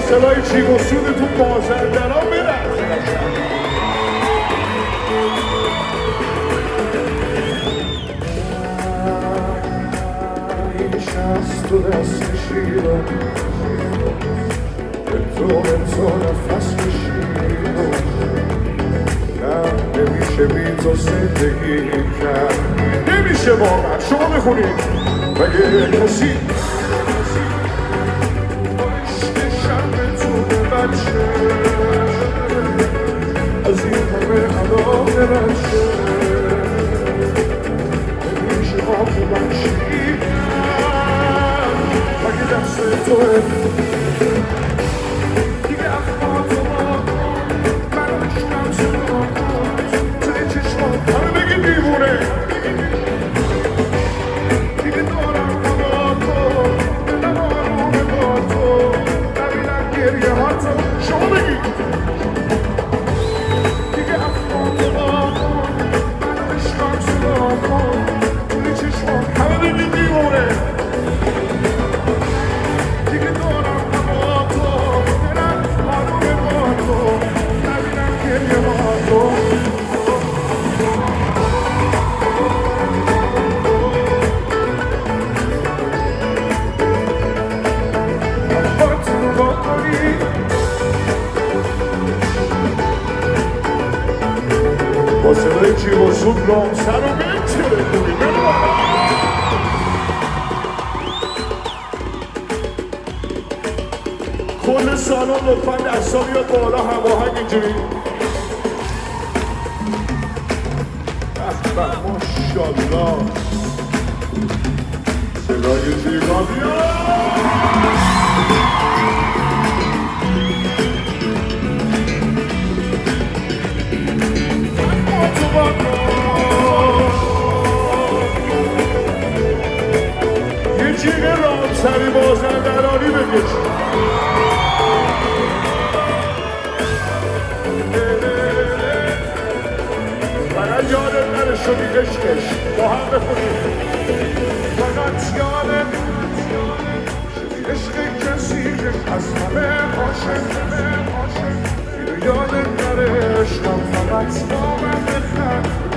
صدای چیب و سودتون مازندران برسه. از تو دست شیرم به تو نفس کشیدم نه نمیشه بی تو زندگی کرد نمیشه واقعا شما بخونید مگه کسی با عشق شب تو به بچه از این همه علاقه بچه نمیشه آقا بچی دست توه دیگه افراد تو با من عشقم سوا توی چشمات همه بگی دیوونه دیگه دارم با تو دلم آرومه با تو نبینم گریه ها تو شما بگی دیگه افراد تو با من عشقم سوا توی چشمات همه بگی دیوونه با صدای چیب و سود رام سر و بچره کنی کل سالن لطفا دستا بیاد بالا هماهنگ اینجوری ماشالله صدای جیغا بیاد یه جیغ رامسری بازندرانی بکش فقط یادت نره شدی عشقش با هم بخونیم فقط یادت شدی عشق کسی که از همه عاشق اینو یادت نره عشقم فقط با من بخند